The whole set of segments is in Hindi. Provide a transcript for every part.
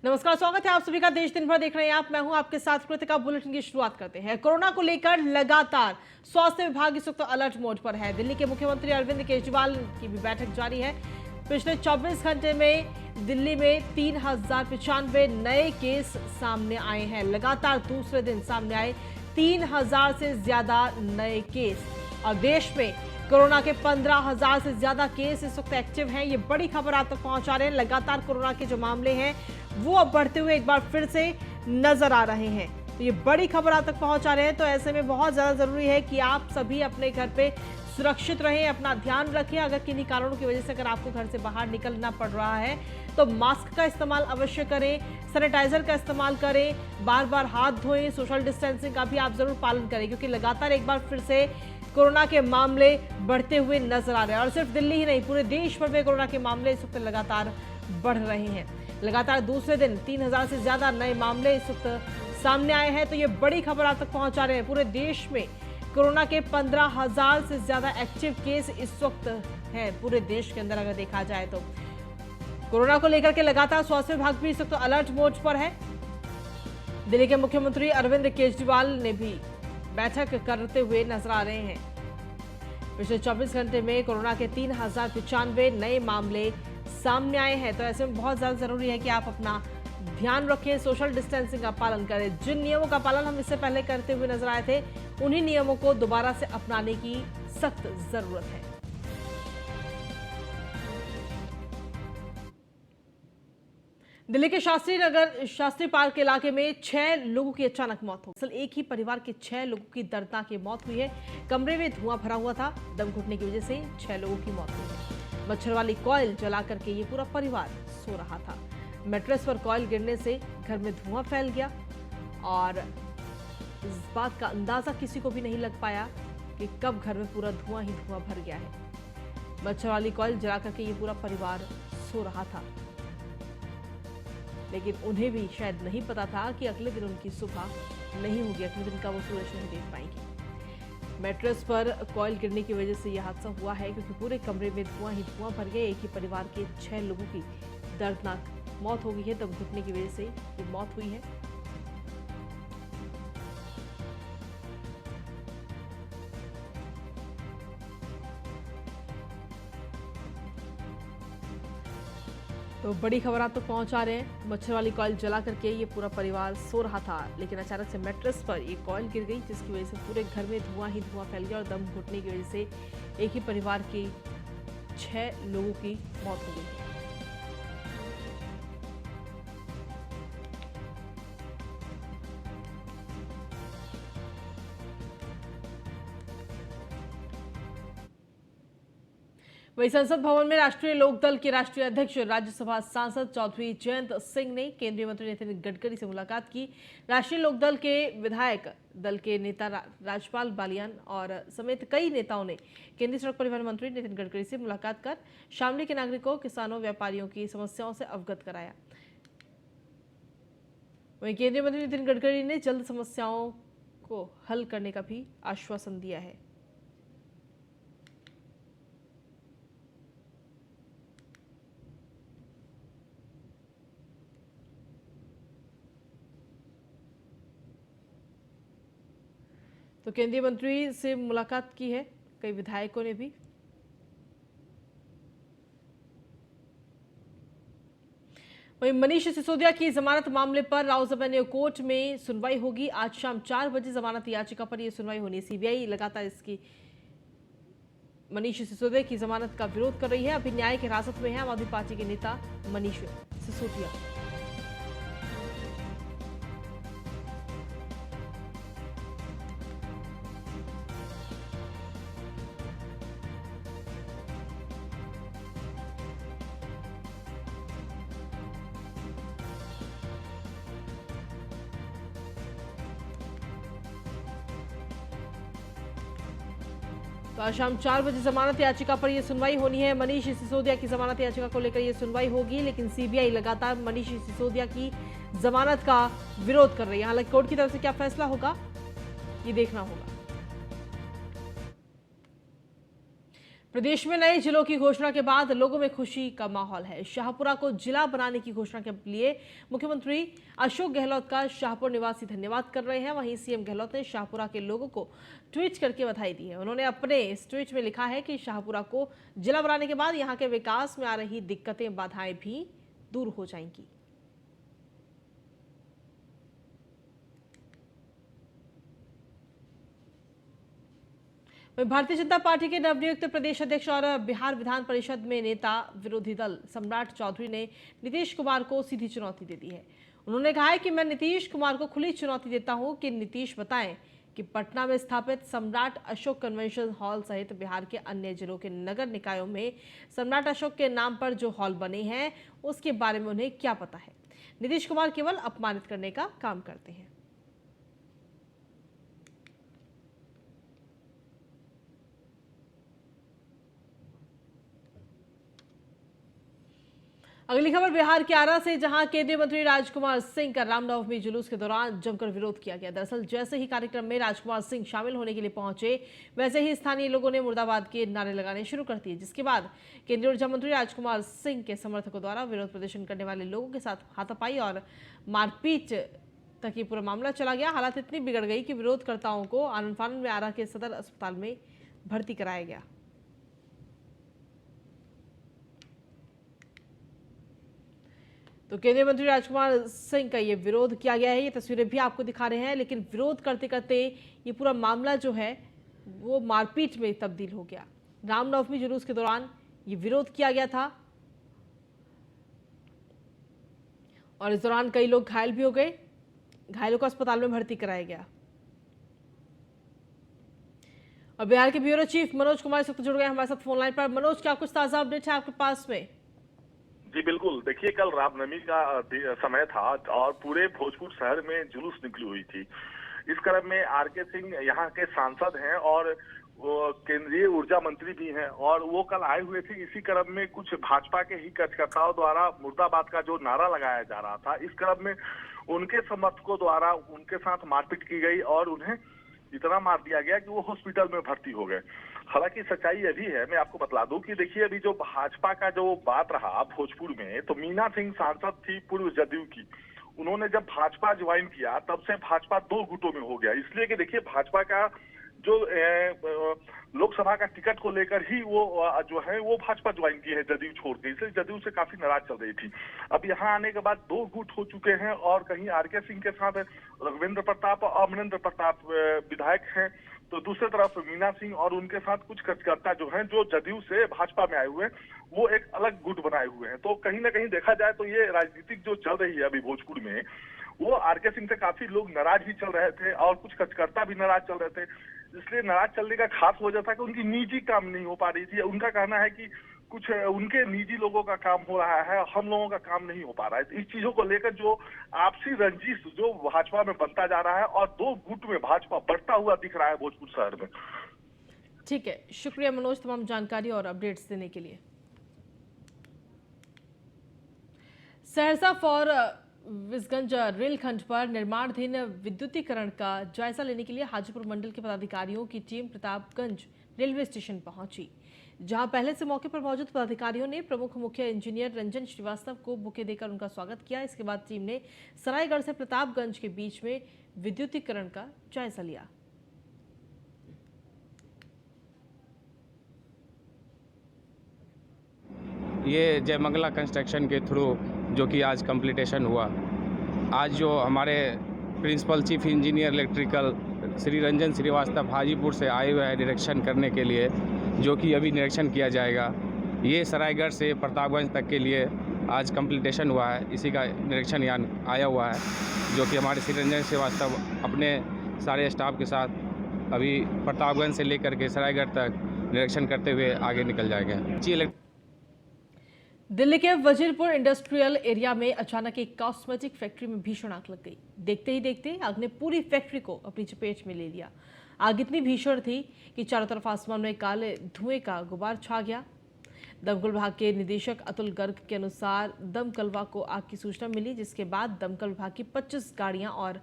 नमस्कार, स्वागत है आप सभी का। देश दिन भर देख रहे हैं आप, मैं हूं आपके साथ कृतिका। बुलेटिन की शुरुआत करते हैं। कोरोना को लेकर लगातार स्वास्थ्य विभाग इस वक्त अलर्ट मोड पर है। दिल्ली के मुख्यमंत्री अरविंद केजरीवाल की भी बैठक जारी है। पिछले 24 घंटे में दिल्ली में 3095 नए केस सामने आए हैं। लगातार दूसरे दिन सामने आए 3000 से ज्यादा नए केस, और देश में कोरोना के 15,000 से ज्यादा केस इस वक्त एक्टिव हैं। ये बड़ी खबर आप तक पहुंचा रहे हैं। लगातार कोरोना के जो मामले हैं वो अब बढ़ते हुए एक बार फिर से नजर आ रहे हैं। तो ये बड़ी खबर आप तक पहुंचा रहे हैं, तो ऐसे में बहुत ज्यादा जरूरी है कि आप सभी अपने घर पे सुरक्षित रहें, अपना ध्यान रखें। अगर किन्हीं कारणों की वजह से अगर आपको घर से बाहर निकलना पड़ रहा है तो मास्क का इस्तेमाल अवश्य करें, सैनिटाइजर का इस्तेमाल करें, बार बार हाथ धोएं, सोशल डिस्टेंसिंग का भी आप जरूर पालन करें, क्योंकि लगातार एक बार फिर से कोरोना के मामले बढ़ते हुए नजर आ रहे हैं। और सिर्फ दिल्ली ही नहीं, पूरे देश भर में कोरोना के मामले इस वक्त लगातार बढ़ रहे हैं। लगातार दूसरे दिन 3000 से ज्यादा नए मामले इस वक्त सामने आए हैं। तो ये बड़ी खबर आप तक पहुंचा रहे हैं। पूरे देश में कोरोना के 15,000 से ज्यादा एक्टिव केस इस वक्त हैं पूरे देश के अंदर। अगर देखा जाए तो कोरोना को लेकर के लगातार स्वास्थ्य विभाग भी इस वक्त अलर्ट मोड पर है। दिल्ली के मुख्यमंत्री अरविंद केजरीवाल ने भी बैठक करते हुए नजर आ रहे हैं। पिछले 24 घंटे में कोरोना के 3095 नए मामले सामने आए हैं। तो ऐसे में बहुत ज्यादा जरूरी है कि आप अपना ध्यान रखें, सोशल डिस्टेंसिंग का पालन करें। जिन नियमों का पालन हम इससे पहले करते हुए नजर आए थे, उन्हीं नियमों को दोबारा से अपनाने की सख्त जरूरत है। दिल्ली के शास्त्री पार्क इलाके में 6 लोगों की अचानक मौत हो गई। एक ही परिवार के 6 लोगों की दर्दनाक मौत हुई है। कमरे में धुआं भरा हुआ था, दम घुटने की वजह से 6 लोगों की मौत हुई है। मच्छर वाली कॉइल जला करके ये पूरा परिवार सो रहा था। मैट्रेस पर कॉइल गिरने से घर में धुआं फैल गया, और इस बात का अंदाजा किसी को भी नहीं लग पाया कि कब घर में पूरा धुआं ही धुआं भर गया है। मच्छर वाली कॉइल जला करके ये पूरा परिवार सो रहा था, लेकिन उन्हें भी शायद नहीं पता था कि अगले दिन उनकी सुबह नहीं होगी, अगले दिन का वो सूरज नहीं देख पाएंगे। मैट्रेस पर कॉइल गिरने की वजह से यह हादसा हुआ है, क्योंकि पूरे कमरे में धुआं ही धुआं भर गए। एक ही परिवार के 6 लोगों की दर्दनाक मौत हो गई है। दम घुटने की वजह से ये मौत हुई है। तो बड़ी खबर आप तक पहुंचा रहे हैं। मच्छर वाली कॉइल जला करके ये पूरा परिवार सो रहा था, लेकिन अचानक से मैट्रेस पर ये कॉइल गिर गई, जिसकी वजह से पूरे घर में धुआं ही धुआं फैल गया, और दम घुटने की वजह से एक ही परिवार के 6 लोगों की मौत हो गई। वहीं संसद भवन में राष्ट्रीय लोकदल के राष्ट्रीय अध्यक्ष राज्यसभा सांसद चौधरी जयंत सिंह ने केंद्रीय मंत्री नितिन गडकरी से मुलाकात की। राष्ट्रीय लोकदल के विधायक दल के नेता राजपाल बालियान और समेत कई नेताओं ने केंद्रीय सड़क परिवहन मंत्री नितिन गडकरी से मुलाकात कर शामली के नागरिकों, किसानों, व्यापारियों की समस्याओं से अवगत कराया। वहीं केंद्रीय मंत्री नितिन गडकरी ने जल्द समस्याओं को हल करने का भी आश्वासन दिया है। तो केंद्रीय मंत्री से मुलाकात की है कई विधायकों ने भी। वहीं मनीष सिसोदिया की जमानत मामले पर राउज एवेन्यू कोर्ट में सुनवाई होगी। आज शाम 4 बजे जमानत याचिका पर यह सुनवाई होनी है। सीबीआई लगातार इसकी मनीष सिसोदिया की जमानत का विरोध कर रही है। अभी न्यायिक हिरासत में है आम आदमी पार्टी के नेता मनीष सिसोदिया। तो आज शाम 4 बजे जमानत याचिका पर यह सुनवाई होनी है। मनीष सिसोदिया की जमानत याचिका को लेकर यह सुनवाई होगी, लेकिन सीबीआई लगातार मनीष सिसोदिया की जमानत का विरोध कर रही है। हालांकि कोर्ट की तरफ से क्या फैसला होगा ये देखना होगा। प्रदेश में नए जिलों की घोषणा के बाद लोगों में खुशी का माहौल है। शाहपुरा को जिला बनाने की घोषणा के लिए मुख्यमंत्री अशोक गहलोत का शाहपुर निवासी धन्यवाद कर रहे हैं। वहीं सीएम गहलोत ने शाहपुरा के लोगों को ट्वीट करके बधाई दी है। उन्होंने अपने इस ट्वीट में लिखा है कि शाहपुरा को जिला बनाने के बाद यहाँ के विकास में आ रही दिक्कतें, बाधाएं भी दूर हो जाएंगी। भारतीय जनता पार्टी के नवनियुक्त प्रदेश अध्यक्ष और बिहार विधान परिषद में नेता विरोधी दल सम्राट चौधरी ने नीतीश कुमार को सीधी चुनौती दे दी है। उन्होंने कहा है कि मैं नीतीश कुमार को खुली चुनौती देता हूं कि नीतीश बताएं कि पटना में स्थापित सम्राट अशोक कन्वेंशन हॉल सहित बिहार के अन्य जिलों के नगर निकायों में सम्राट अशोक के नाम पर जो हॉल बने हैं उसके बारे में उन्हें क्या पता है। नीतीश कुमार केवल अपमानित करने का काम करते हैं। अगली खबर बिहार के आरा से, जहां केंद्रीय मंत्री राजकुमार सिंह का रामनवमी जुलूस के दौरान जमकर विरोध किया गया। दरअसल जैसे ही कार्यक्रम में राजकुमार सिंह शामिल होने के लिए पहुंचे, वैसे ही स्थानीय लोगों ने मुर्दाबाद के नारे लगाने शुरू कर दिए, जिसके बाद केंद्रीय ऊर्जा मंत्री राजकुमार सिंह के समर्थकों द्वारा विरोध प्रदर्शन करने वाले लोगों के साथ हाथापाई और मारपीट तक ये पूरा मामला चला गया। हालात इतनी बिगड़ गई कि विरोधकर्ताओं को आनन फानन में आरा के सदर अस्पताल में भर्ती कराया गया। तो केंद्रीय मंत्री राजकुमार सिंह का ये विरोध किया गया है। ये तस्वीरें भी आपको दिखा रहे हैं, लेकिन विरोध करते करते ये पूरा मामला जो है वो मारपीट में तब्दील हो गया। रामनवमी जुलूस के दौरान ये विरोध किया गया था और इस दौरान कई लोग घायल भी हो गए। घायलों को अस्पताल में भर्ती कराया गया। और बिहार के ब्यूरो चीफ मनोज कुमार इस वक्त जुड़ गए हमारे साथ फोन लाइन पर। मनोज, क्या कुछ ताजा अपडेट है आपके पास में? जी बिल्कुल, देखिए कल रामनवमी का समय था और पूरे भोजपुर शहर में जुलूस निकली हुई थी। इस क्रम में आरके सिंह यहाँ के सांसद हैं और वो केंद्रीय ऊर्जा मंत्री भी हैं और वो कल आए हुए थे। इसी क्रम में कुछ भाजपा के ही कार्यकर्ताओं द्वारा मुर्दाबाद का जो नारा लगाया जा रहा था, इस क्रम में उनके समर्थकों द्वारा उनके साथ मारपीट की गई और उन्हें इतना मार दिया गया कि वो हॉस्पिटल में भर्ती हो गए। हालांकि सच्चाई ये भी है, मैं आपको बतला दूं कि देखिए अभी जो भाजपा का जो बात रहा भोजपुर में, तो मीना सिंह सांसद थी पूर्व जदयू की। उन्होंने जब भाजपा ज्वाइन किया तब से भाजपा दो गुटों में हो गया, इसलिए कि देखिए भाजपा का जो लोकसभा का टिकट को लेकर ही वो जो है वो भाजपा ज्वाइन की है जदयू छोड़ के, इसलिए जदयू से काफी नाराज चल रही थी। अब यहाँ आने के बाद दो गुट हो चुके हैं और कहीं आरके सिंह के साथ रघुवेंद्र प्रताप और अमरेंद्र प्रताप विधायक हैं, तो दूसरी तरफ मीना सिंह और उनके साथ कुछ कार्यकर्ता जो हैं जो जदयू से भाजपा में आए हुए हैं, वो एक अलग गुट बनाए हुए हैं। तो कहीं ना कहीं देखा जाए तो ये राजनीतिक जो चल रही है अभी भोजपुर में, वो आरके सिंह से काफी लोग नाराज भी चल रहे थे और कुछ कार्यकर्ता भी नाराज चल रहे थे। इसलिए नाराज चलने का खास वजह था कि उनकी निजी काम नहीं हो पा रही थी। उनका कहना है कि कुछ उनके निजी लोगों का काम हो रहा है, हम लोगों का काम नहीं हो पा रहा है। इस चीजों को लेकर जो आपसी रंजिश जो भाजपा में बनता जा रहा है और दो गुट में भाजपा बढ़ता हुआ दिख रहा है भोजपुर शहर में। ठीक है, शुक्रिया मनोज तमाम जानकारी और अपडेट्स देने के लिए। सहरसा फॉर विसगंज रेलखंड पर निर्माणाधीन विद्युतीकरण का जायजा लेने के लिए हाजीपुर मंडल के पदाधिकारियों की टीम प्रतापगंज रेलवे स्टेशन पहुंची, जहां पहले से मौके पर मौजूद पदाधिकारियों ने प्रमुख मुख्य इंजीनियर रंजन श्रीवास्तव को बुके देकर उनका स्वागत किया। इसके बाद टीम ने सरायगढ़ से प्रतापगंज के बीच में विद्युतीकरण का जायजा लिया। ये जयमंगला कंस्ट्रक्शन के थ्रू जो कि आज कंप्लीटेशन हुआ, आज जो हमारे principal chief engineer electrical Shri Ranjan Srivastava Hajipur से आए हुए हैं निरीक्षण करने के लिए, जो कि अभी निरीक्षण किया जाएगा। ये सरायगढ़ से प्रतापगंज तक के लिए आज कंप्लीटेशन हुआ है, इसी का निरीक्षण यहाँ आया हुआ है, जो कि हमारे श्री रंजन श्रीवास्तव अपने सारे स्टाफ के साथ अभी प्रतापगंज से लेकर के सरायगढ़ तक निरीक्षण करते हुए आगे निकल जाएंगे। दिल्ली के वजीरपुर इंडस्ट्रियल एरिया में अचानक एक कॉस्मेटिक फैक्ट्री में भीषण आग लग गई। देखते ही देखते आग ने पूरी फैक्ट्री को अपनी चपेट में ले लिया। आग इतनी भीषण थी कि चारों तरफ आसमान में काले धुएं का गुबार छा गया। दमकल विभाग के निदेशक अतुल गर्ग के अनुसार दमकलवा को आग की सूचना मिली, जिसके बाद दमकल विभाग की 25 गाड़ियां और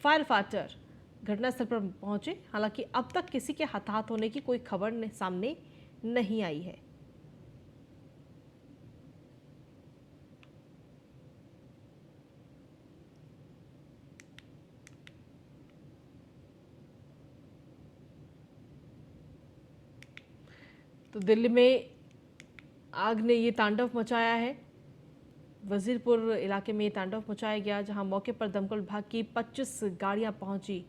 फायर फाइटर घटनास्थल पर पहुंचे। हालांकि अब तक किसी के हताहत होने की कोई खबर सामने नहीं आई है। तो दिल्ली में आग ने ये तांडव मचाया है। वजीरपुर इलाके में ये तांडव मचाया गया, जहां मौके पर दमकल विभाग की 25 गाड़ियां पहुंची।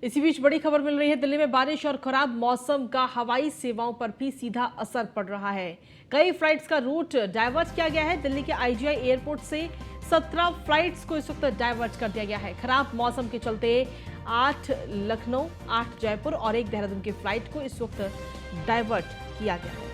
इसी बीच बड़ी खबर मिल रही है, दिल्ली में बारिश और खराब मौसम का हवाई सेवाओं पर भी सीधा असर पड़ रहा है। कई फ्लाइट्स का रूट डाइवर्ट किया गया है। दिल्ली के आईजीआई एयरपोर्ट से 17 फ्लाइट्स को इस वक्त डाइवर्ट कर दिया गया है। खराब मौसम के चलते 8 लखनऊ, 8 जयपुर और 1 देहरादून की फ्लाइट को इस वक्त डाइवर्ट किया गया है।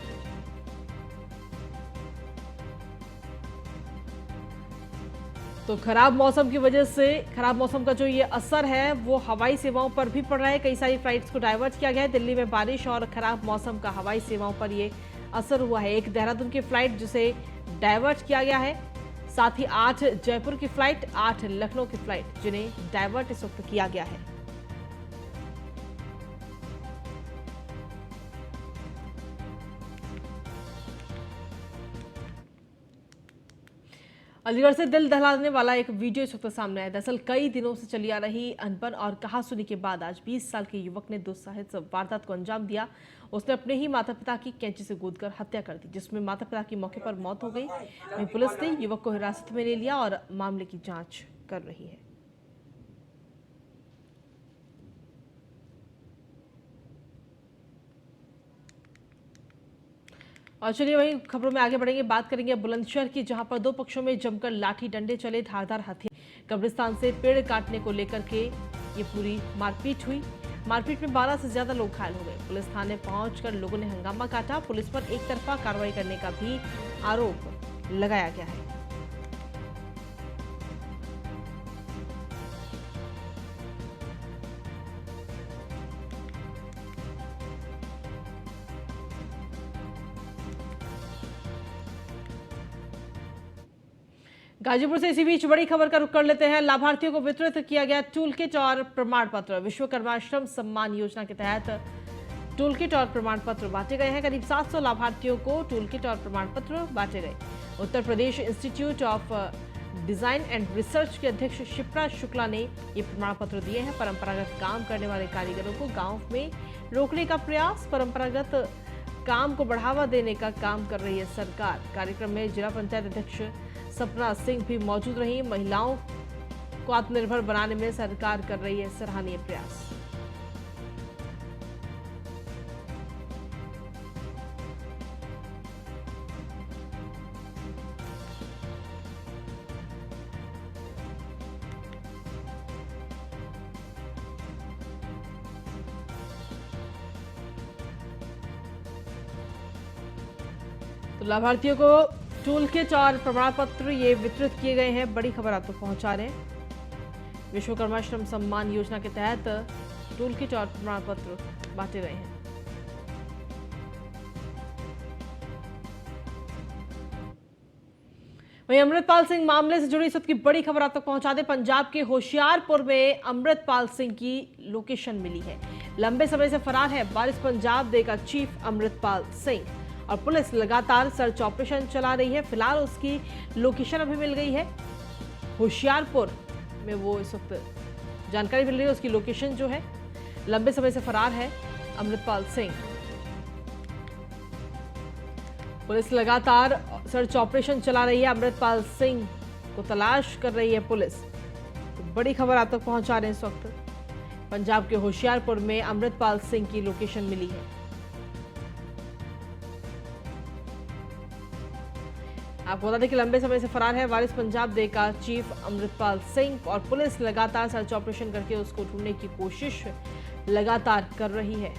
तो खराब मौसम की वजह से, खराब मौसम का जो ये असर है वो हवाई सेवाओं पर भी पड़ रहा है। कई सारी फ्लाइट्स को डाइवर्ट किया गया है। दिल्ली में बारिश और खराब मौसम का हवाई सेवाओं पर ये असर हुआ है। 1 देहरादून की फ्लाइट जिसे डाइवर्ट किया गया है, साथ ही 8 जयपुर की फ्लाइट, 8 लखनऊ की फ्लाइट जिन्हें डाइवर्ट इस वक्त किया गया है। अलीगढ़ से दिल दहलाने वाला एक वीडियो इस वक्त सामने आया। दरअसल कई दिनों से चली आ रही अनबन और कहासुनी के बाद आज 20 साल के युवक ने दुस्साहस वारदात को अंजाम दिया। उसने अपने ही माता पिता की कैंची से गूंथकर हत्या कर दी, जिसमें माता पिता की मौके पर मौत हो गई। वहीं पुलिस ने युवक को हिरासत में ले लिया और मामले की जांच कर रही है। और चलिए वहीं खबरों में आगे बढ़ेंगे, बात करेंगे बुलंदशहर की, जहां पर 2 पक्षों में जमकर लाठी डंडे चले, धारदार हथियार, कब्रिस्तान से पेड़ काटने को लेकर के ये पूरी मारपीट हुई। मारपीट में 12 से ज्यादा लोग घायल हो गए। पुलिस थाने पहुंचकर लोगों ने हंगामा काटा। पुलिस पर एक तरफा कार्रवाई करने का भी आरोप लगाया गया है। गाजीपुर से इसी बीच बड़ी खबर का रुख कर लेते हैं। लाभार्थियों को वितरित किया गया टूल किट और प्रमाण पत्र। विश्वकर्मा श्रम सम्मान योजना के तहत टूल किट और प्रमाण पत्र बांटे गए हैं। करीब 700 लाभार्थियों को टूल किट और प्रमाण पत्र बांटे गए। Uttar Pradesh institute of design and research के अध्यक्ष शिप्रा शुक्ला ने ये प्रमाण पत्र दिए हैं। परंपरागत काम करने वाले कारीगरों को गांव में रोकने का प्रयास, परंपरागत काम को बढ़ावा देने का काम कर रही है सरकार। कार्यक्रम में जिला पंचायत अध्यक्ष सपना सिंह भी मौजूद रही। महिलाओं को आत्मनिर्भर बनाने में सरकार कर रही है सराहनीय प्रयास। तो लाभार्थियों को टूल किट और प्रमाण पत्र ये वितरित किए गए हैं। बड़ी खबर आप तक पहुंचा रहे हैं। विश्वकर्मा श्रम सम्मान योजना के तहत टूल किट और प्रमाण पत्र बांटे गए हैं। वहीं अमृतपाल सिंह मामले से जुड़ी इस वक्त की बड़ी खबर आप तक पहुंचा दे। पंजाब के होशियारपुर में अमृतपाल सिंह की लोकेशन मिली है। लंबे समय से फरार है वारिस पंजाब डे का चीफ अमृतपाल सिंह, और पुलिस लगातार सर्च ऑपरेशन चला रही है। फिलहाल उसकी लोकेशन अभी मिल गई है होशियारपुर में। वो इस वक्त जानकारी मिल रही है, उसकी लोकेशन जो है। लंबे समय से फरार है अमृतपाल सिंह। पुलिस लगातार सर्च ऑपरेशन चला रही है। अमृतपाल सिंह को तलाश कर रही है पुलिस। तो बड़ी खबर आप तक पहुंचा रहे हैं इस वक्त। पंजाब के होशियारपुर में अमृतपाल सिंह की लोकेशन मिली है। आपको बता दें कि लंबे समय से फरार है वारिस पंजाब डे का चीफ अमृतपाल सिंह, और पुलिस लगातार सर्च ऑपरेशन करके उसको ढूंढने की कोशिश लगातार कर रही है।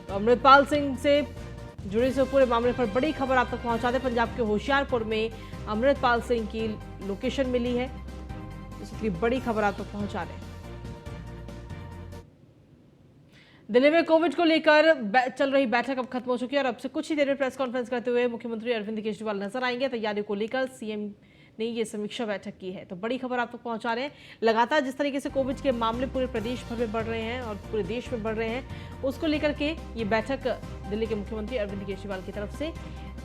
तो अमृतपाल सिंह से जुड़े से पूरे मामले पर बड़ी खबर आप तक पहुंचा दे। पंजाब के होशियारपुर में अमृतपाल सिंह की लोकेशन मिली है। इसकी बड़ी खबर आप तक पहुंचा रहे हैं। दिल्ली में कोविड को लेकर चल रही बैठक अब खत्म हो चुकी है, और अब से कुछ ही देर में प्रेस कॉन्फ्रेंस करते हुए मुख्यमंत्री अरविंद केजरीवाल नजर आएंगे। तैयारियों को लेकर सीएम ने ये समीक्षा बैठक की है। तो बड़ी खबर आप तक पहुंचा रहे हैं। लगातार जिस तरीके से कोविड के मामले पूरे प्रदेश भर में बढ़ रहे हैं और पूरे देश में बढ़ रहे हैं, उसको लेकर के ये बैठक दिल्ली के मुख्यमंत्री अरविंद केजरीवाल की तरफ से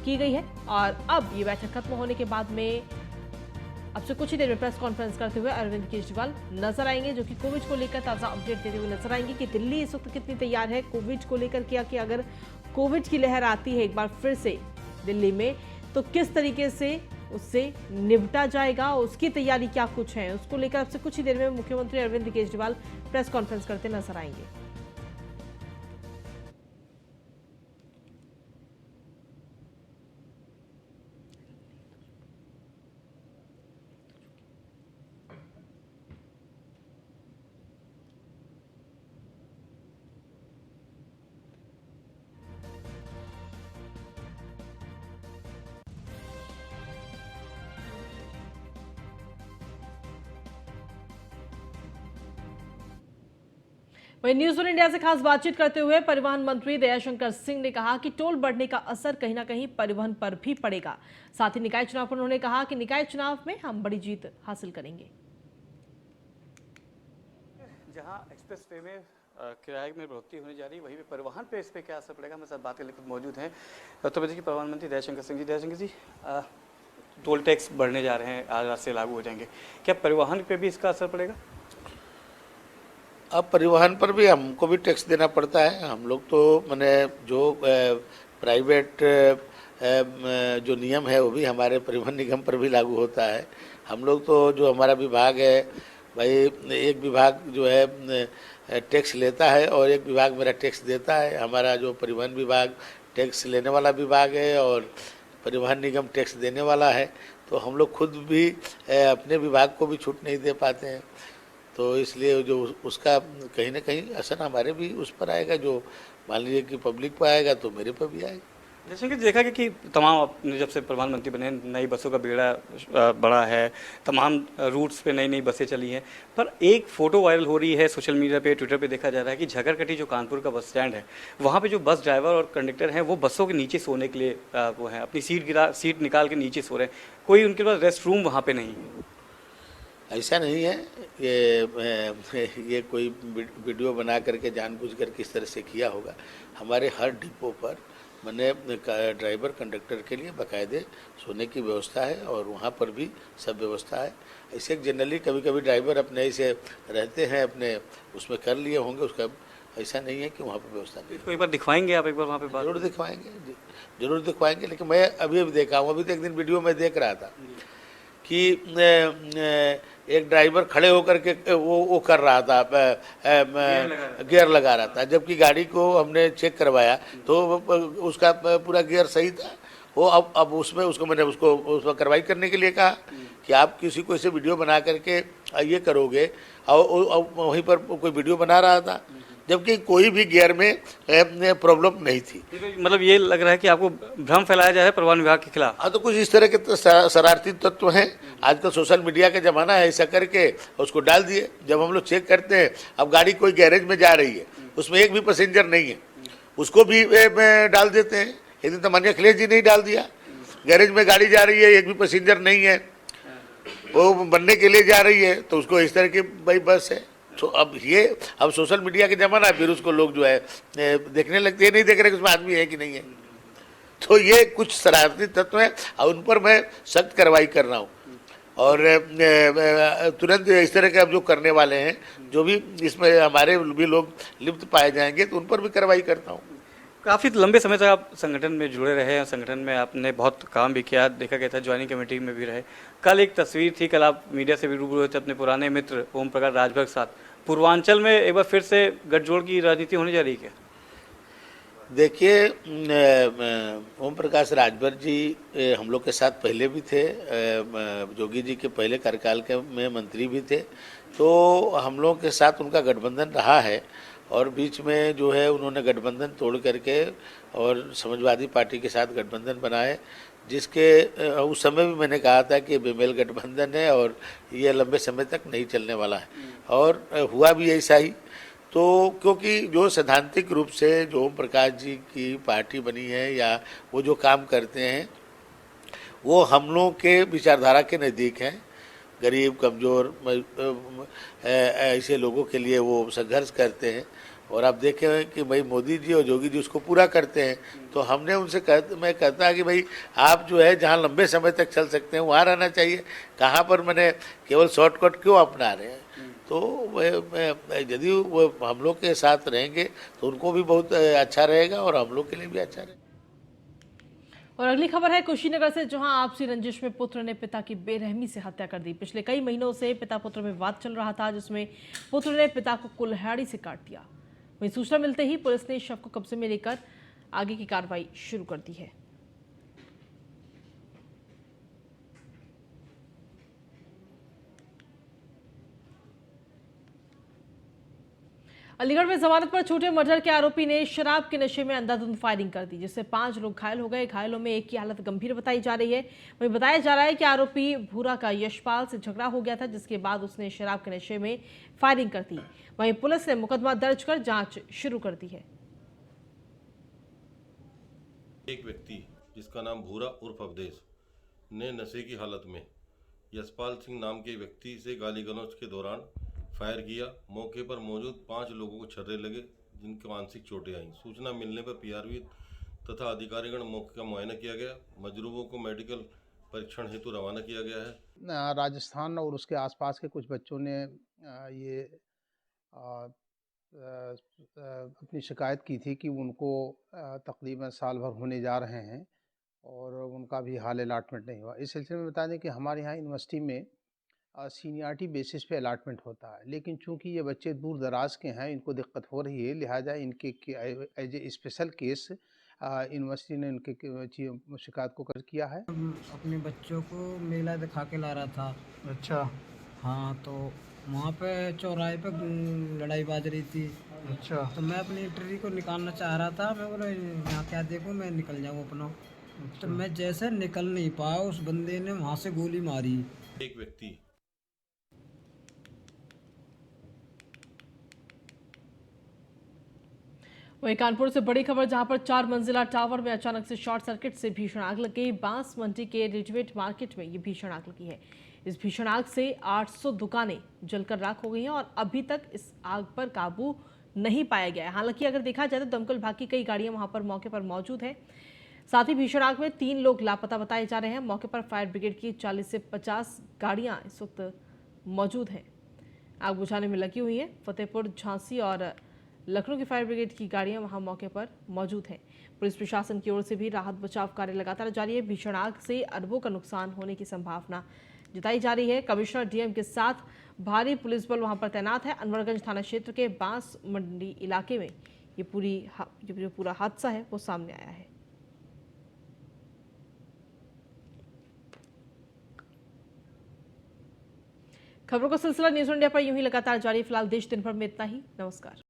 की गई है। और अब ये बैठक खत्म होने के बाद में अब से कुछ ही देर में प्रेस कॉन्फ्रेंस करते हुए अरविंद केजरीवाल नजर आएंगे, जो कि कोविड को लेकर ताजा अपडेट देते हुए नजर आएंगे कि दिल्ली इस वक्त कितनी तैयार है कोविड को लेकर के, कि अगर कोविड की लहर आती है एक बार फिर से दिल्ली में तो किस तरीके से उससे निपटा जाएगा, उसकी तैयारी क्या कुछ है, उसको लेकर अब से कुछ ही देर में मुख्यमंत्री अरविंद केजरीवाल प्रेस कॉन्फ्रेंस करते नजर आएंगे। वहीं न्यूज वन इंडिया से खास बातचीत करते हुए परिवहन मंत्री दयाशंकर सिंह ने कहा कि टोल बढ़ने का असर कहीं ना कहीं परिवहन पर भी पड़ेगा। साथ ही निकाय चुनाव पर उन्होंने कहा कि निकाय चुनाव में हम बड़ी जीत हासिल करेंगे। जहां एक्सप्रेस वे में किराए में बढ़ोतरी होने जा रही है, वहीं पे परिवहन पे इस पे क्या असर पड़ेगा, हमारे साथ बात करने के लिए मौजूद हैं उत्तर प्रदेश के परिवहन मंत्री दयाशंकर सिंह जी। दयाशंकर जी, टोल टैक्स बढ़ने जा रहे हैं, आज से लागू हो जाएंगे, क्या परिवहन पे भी इसका असर पड़ेगा? अब परिवहन पर भी हमको भी टैक्स देना पड़ता है। हम लोग तो मैंने जो प्राइवेट जो नियम है वो भी हमारे परिवहन निगम पर भी लागू होता है। हम लोग तो जो हमारा विभाग है भाई, एक विभाग जो है टैक्स लेता है और एक विभाग मेरा टैक्स देता है। हमारा जो परिवहन विभाग टैक्स लेने वाला विभाग है और परिवहन निगम टैक्स देने वाला है, तो हम लोग खुद भी अपने विभाग को भी छूट नहीं दे पाते हैं। तो इसलिए जो उसका कहीं ना कहीं असर हमारे भी उस पर आएगा, जो मान लीजिए कि पब्लिक पर आएगा तो मेरे पर भी आएगा। जैसे कि देखा कि तमाम आपने जब से प्रधानमंत्री बने, नई बसों का बेड़ा बड़ा है, तमाम रूट्स पे नई नई बसें चली हैं, पर एक फ़ोटो वायरल हो रही है सोशल मीडिया पे, ट्विटर पे देखा जा रहा है कि झगरकटी जो कानपुर का बस स्टैंड है, वहाँ पे जो बस ड्राइवर और कंडक्टर हैं वो बसों के नीचे सोने के लिए वो हैं, अपनी सीट निकाल के नीचे सो रहे हैं, कोई उनके पास रेस्ट रूम वहाँ पर नहीं है। ऐसा नहीं है, ये कोई वीडियो बना करके जानबूझ कर किस तरह से किया होगा। हमारे हर डिपो पर मैंने ड्राइवर कंडक्टर के लिए बाकायदे सोने की व्यवस्था है और वहाँ पर भी सब व्यवस्था है। ऐसे जनरली कभी कभी ड्राइवर अपने ऐसे रहते हैं, अपने उसमें कर लिए होंगे, उसका ऐसा नहीं है कि वहाँ पर व्यवस्था नहीं। इसको एक बार दिखवाएंगे आप, एक बार वहाँ पे जरूर दिखवाएंगे। लेकिन मैं अभी देखा हूँ, अभी तो एक दिन वीडियो में देख रहा था कि एक ड्राइवर खड़े होकर के वो कर रहा था, गियर लगा रहा था, जबकि गाड़ी को हमने चेक करवाया तो उसका पूरा गियर सही था। वो अब उसमें उसको मैंने उसको उसमें कार्रवाई करने के लिए कहा कि आप किसी को ऐसे वीडियो बना करके ये करोगे, और वहीं पर कोई वीडियो बना रहा था जबकि कोई भी गियर में प्रॉब्लम नहीं थी। मतलब ये लग रहा है कि आपको भ्रम फैलाया जा रहा है परिवहन विभाग के खिलाफ। हाँ, तो कुछ इस तरह के शरारती तत्व हैं। आजकल सोशल मीडिया का जमाना है, ऐसा करके उसको डाल दिए। जब हम लोग चेक करते हैं, अब गाड़ी कोई गैरेज में जा रही है, उसमें एक भी पैसेंजर नहीं है, उसको भी डाल देते हैं। एक दिन तो माननीय अखिलेश जी ने ही डाल दिया, गैरेज में गाड़ी जा रही है, एक भी पैसेंजर नहीं है, वो बनने के लिए जा रही है, तो उसको इस तरह की भाई बस है। तो अब सोशल मीडिया के जमाना है, फिर उसको लोग जो है देखने लगते हैं, नहीं देख रहे कि उसमें आदमी है कि नहीं है। तो ये कुछ शरारती तत्व हैं और उन पर मैं सख्त कार्रवाई कर रहा हूँ और तुरंत इस तरह के अब जो करने वाले हैं, जो भी इसमें हमारे भी लोग लिप्त पाए जाएंगे, तो उन पर भी कार्रवाई करता हूँ। काफ़ी लंबे समय तक आप संगठन में जुड़े रहे हैं, संगठन में आपने बहुत काम भी किया, देखा गया था ज्वाइनिंग कमेटी में भी रहे। कल एक तस्वीर थी, कल आप मीडिया से भी रूबरू हुए थे अपने पुराने मित्र ओम प्रकाश राजभर के साथ। पूर्वांचल में एक बार फिर से गठजोड़ की राजनीति होने जा रही है क्या? देखिए, ओम प्रकाश राजभर जी हम लोग के साथ पहले भी थे, जोगी जी के पहले कार्यकाल के में मंत्री भी थे, तो हम लोग के साथ उनका गठबंधन रहा है। और बीच में जो है उन्होंने गठबंधन तोड़ करके और समाजवादी पार्टी के साथ गठबंधन बनाए, जिसके उस समय भी मैंने कहा था कि बेमेल गठबंधन है और ये लंबे समय तक नहीं चलने वाला है, और हुआ भी ऐसा ही। तो क्योंकि जो सैद्धांतिक रूप से जो ओम प्रकाश जी की पार्टी बनी है या वो जो काम करते हैं, वो हम लोगों के विचारधारा के नज़दीक हैं। गरीब कमज़ोर ऐसे लोगों के लिए वो संघर्ष करते हैं और आप देखे हैं कि भाई मोदी जी और योगी जी उसको पूरा करते हैं। तो हमने उनसे मैं कहता है कि भाई आप जो है जहाँ लंबे समय तक चल सकते हैं वहाँ रहना चाहिए, कहाँ पर मैंने केवल शॉर्टकट क्यों अपना रहे हैं। तो यदि वो हम लोग के साथ रहेंगे तो उनको भी बहुत अच्छा रहेगा और हम लोग के लिए भी अच्छा रहेगा। और अगली खबर है कुशीनगर से, जहां आपसी रंजिश में पुत्र ने पिता की बेरहमी से हत्या कर दी। पिछले कई महीनों से पिता पुत्र में वाद चल रहा था, जिसमें पुत्र ने पिता को कुल्हाड़ी से काट दिया। वहीं सूचना मिलते ही पुलिस ने शव को कब्जे में लेकर आगे की कार्रवाई शुरू कर दी है। अलीगढ़ में जमानत पर छूटे मर्डर के आरोपी ने शराब के नशे में अंधाधुंध फायरिंग कर दी, जिससे 5 लोग घायल हो गए। घायलों में एक की हालत गंभीर बताई जा रही है। वहीं बताया जा रहा है कि आरोपी भूरा का यशपाल से झगड़ा हो गया था, जिसके बाद उसने शराब के नशे में फायरिंग कर दी। वहीं पुलिस ने मुकदमा दर्ज कर जांच शुरू कर दी है। एक व्यक्ति जिसका नाम भूरा उर्फ अवधेश ने नशे की हालत में यशपाल सिंह नाम के व्यक्ति से गाली गलौज के दौरान फायर किया। मौके पर मौजूद 5 लोगों को छर्रे लगे, जिनके मानसिक चोटें आईं। सूचना मिलने पर पीआरवी तथा अधिकारीगण मौके का मुआयना किया गया। मजरूबों को मेडिकल परीक्षण हेतु रवाना किया गया है। राजस्थान और उसके आसपास के कुछ बच्चों ने ये अपनी शिकायत की थी कि उनको तकरीबन साल भर होने जा रहे हैं और उनका भी हाल अलॉटमेंट नहीं हुआ। इस सिलसिले में बता दें कि हमारे यहाँ यूनिवर्सिटी में सीनियरिटी बेसिस पे अलॉटमेंट होता है, लेकिन चूंकि ये बच्चे दूर दराज के हैं, इनको दिक्कत हो रही है, लिहाजा इनके as a special case university ने इनके शिकायत को कर किया है। अपने बच्चों को मेला दिखा के ला रहा था। अच्छा। हाँ, तो वहाँ पे चौराहे पे लड़ाई बाज रही थी। अच्छा। तो मैं अपनी इंटरव्यू को निकालना चाह रहा था। मैं बोला यहाँ क्या देखूँ, मैं निकल जाऊँ अपना। तो मैं जैसे निकल नहीं पाया, उस बंदे ने वहाँ से गोली मारी। एक व्यक्ति वहीं कानपुर से बड़ी खबर, जहां पर 4 मंजिला टावर में अचानक से शॉर्ट सर्किट से भीषण आग लग गई। बांस मंडी के रेडीमेड मार्केट में ये भीषण आग लगी है। इस भीषण आग से 800 दुकानें जलकर राख हो गई हैं और अभी तक इस आग पर काबू नहीं पाया गया है। हालांकि अगर देखा जाए तो दमकल विभाग की कई गाड़ियां वहां पर मौके पर मौजूद है। साथ ही भीषण आग में 3 लोग लापता बताए जा रहे हैं। मौके पर फायर ब्रिगेड की 40 से 50 गाड़ियां इस वक्त मौजूद हैं, आग बुझाने में लगी हुई है। फतेहपुर, झांसी और लखनऊ की फायर ब्रिगेड की गाड़ियां वहां मौके पर मौजूद हैं। पुलिस प्रशासन की ओर से भी राहत बचाव कार्य लगातार जारी है। भीषण आग से अरबों का नुकसान होने की संभावना जताई जा रही है। कमिश्नर डीएम के साथ भारी पुलिस बल वहां पर तैनात है। अनवरगंज थाना क्षेत्र के बांस मंडी इलाके में ये पूरा हादसा है वो सामने आया है। खबरों का सिलसिला न्यूज इंडिया पर यूं ही लगातार जारी। फिलहाल देश दिन भर में इतना ही। नमस्कार।